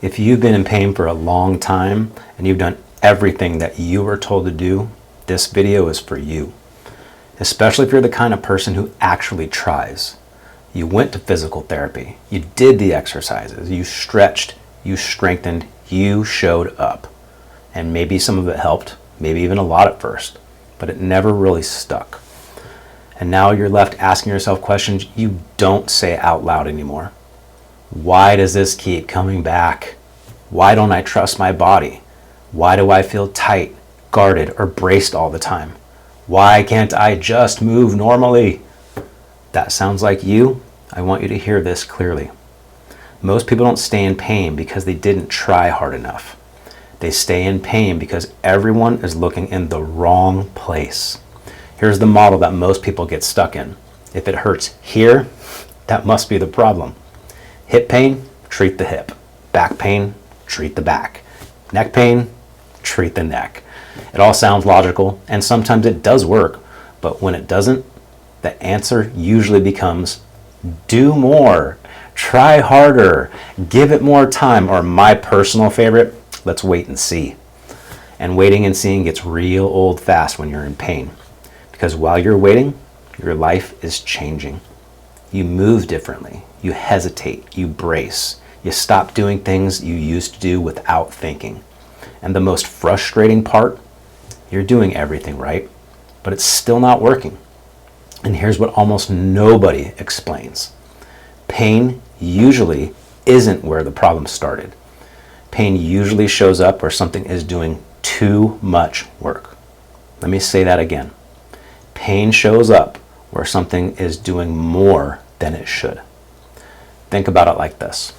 If you've been in pain for a long time and you've done everything that you were told to do, this video is for you. Especially if you're the kind of person who actually tries. You went to physical therapy, you did the exercises, you stretched, you strengthened, you showed up. And maybe some of it helped, maybe even a lot at first, but it never really stuck. And now you're left asking yourself questions you don't say out loud anymore. Why does this keep coming back? Why don't I trust my body? Why do I feel tight, guarded, or braced all the time? Why can't I just move normally? That sounds like you. I want you to hear this clearly. Most people don't stay in pain because they didn't try hard enough. They stay in pain because everyone is looking in the wrong place. Here's the model that most people get stuck in. If it hurts here, that must be the problem. Hip pain, treat the hip. Back pain, treat the back. Neck pain, treat the neck. It all sounds logical, and sometimes it does work, but when it doesn't, the answer usually becomes do more, try harder, give it more time, or my personal favorite, let's wait and see. And waiting and seeing gets real old fast when you're in pain, because while you're waiting, your life is changing. You move differently, you hesitate, you brace, you stop doing things you used to do without thinking. And the most frustrating part, you're doing everything right, but it's still not working. And here's what almost nobody explains. Pain usually isn't where the problem started. Pain usually shows up where something is doing too much work. Let me say that again. Pain shows up where something is doing more than it should. Think about it like this.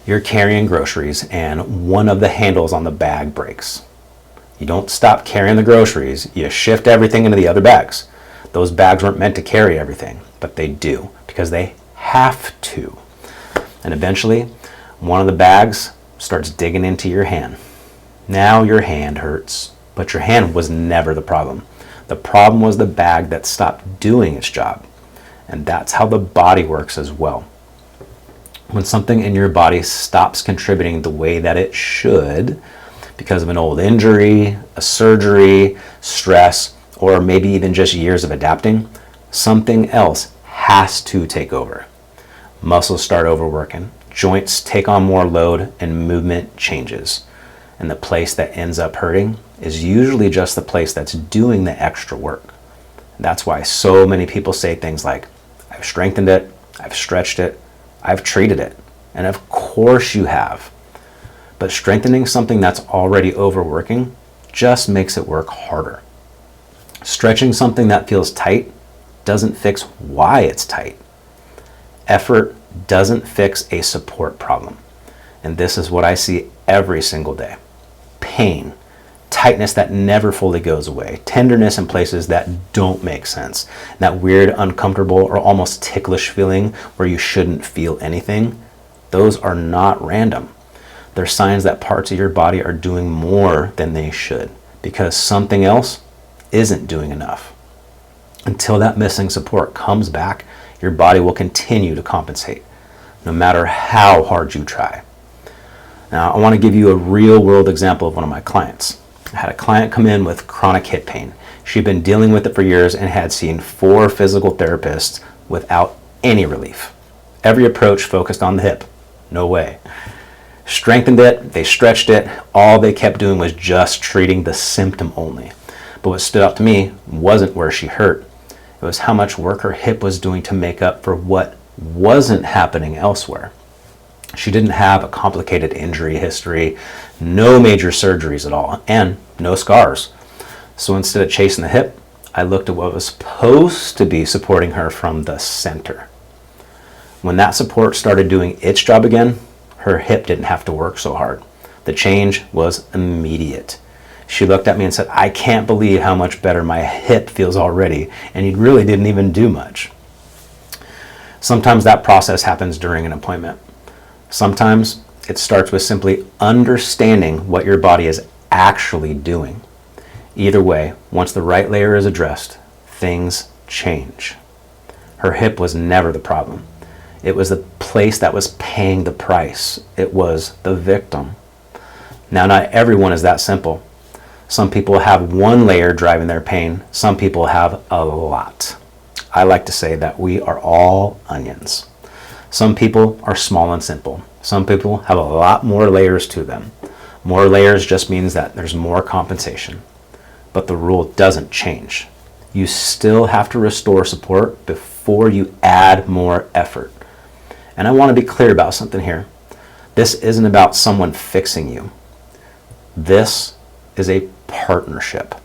You're carrying groceries and one of the handles on the bag breaks. You don't stop carrying the groceries, you shift everything into the other bags. Those bags weren't meant to carry everything, but they do because they have to. And eventually, one of the bags starts digging into your hand. Now your hand hurts, but your hand was never the problem. The problem was the bag that stopped doing its job. And that's how the body works as well. When something in your body stops contributing the way that it should, because of an old injury, a surgery, stress, or maybe even just years of adapting, something else has to take over. Muscles start overworking, joints take on more load, and movement changes. And the place that ends up hurting is usually just the place that's doing the extra work. That's why so many people say things like, I've strengthened it, I've stretched it, I've treated it. And of course you have. But strengthening something that's already overworking just makes it work harder. Stretching something that feels tight doesn't fix why it's tight. Effort doesn't fix a support problem. And this is what I see every single day. Pain, tightness that never fully goes away, tenderness in places that don't make sense, that weird, uncomfortable, or almost ticklish feeling where you shouldn't feel anything, those are not random. They're signs that parts of your body are doing more than they should because something else isn't doing enough. Until that missing support comes back, your body will continue to compensate, no matter how hard you try. Now, I want to give you a real-world example of one of my clients. I had a client come in with chronic hip pain. She'd been dealing with it for years and had seen 4 physical therapists without any relief. Every approach focused on the hip. No way. Strengthened it, they stretched it, all they kept doing was just treating the symptom only. But what stood out to me wasn't where she hurt. It was how much work her hip was doing to make up for what wasn't happening elsewhere. She didn't have a complicated injury history, no major surgeries at all, and no scars. So instead of chasing the hip, I looked at what was supposed to be supporting her from the center. When that support started doing its job again, her hip didn't have to work so hard. The change was immediate. She looked at me and said, I can't believe how much better my hip feels already, and you really didn't even do much. Sometimes that process happens during an appointment. Sometimes it starts with simply understanding what your body is actually doing. Either way, once the right layer is addressed, things change. Her hip was never the problem. It was the place that was paying the price. It was the victim. Now, not everyone is that simple. Some people have one layer driving their pain. Some people have a lot. I like to say that we are all onions. Some people are small and simple. Some people have a lot more layers to them. More layers just means that there's more compensation. But the rule doesn't change. You still have to restore support before you add more effort. And I want to be clear about something here. This isn't about someone fixing you. This is a partnership.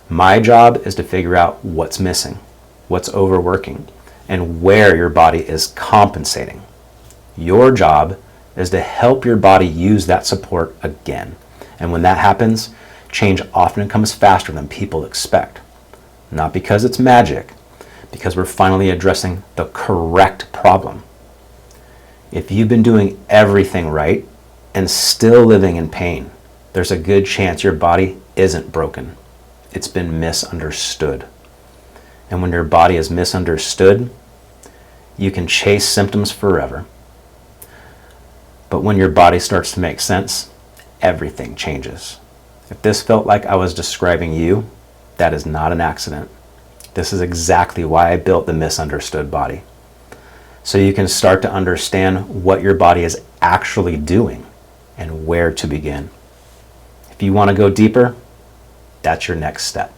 My job is to figure out what's missing, what's overworking, and where your body is compensating. Your job is to help your body use that support again. And when that happens, change often comes faster than people expect. Not because it's magic, because we're finally addressing the correct problem. If you've been doing everything right and still living in pain, there's a good chance your body isn't broken. It's been misunderstood. And when your body is misunderstood, you can chase symptoms forever. But when your body starts to make sense, everything changes. If this felt like I was describing you, that is not an accident. This is exactly why I built the misunderstood body. So you can start to understand what your body is actually doing and where to begin. If you want to go deeper, that's your next step.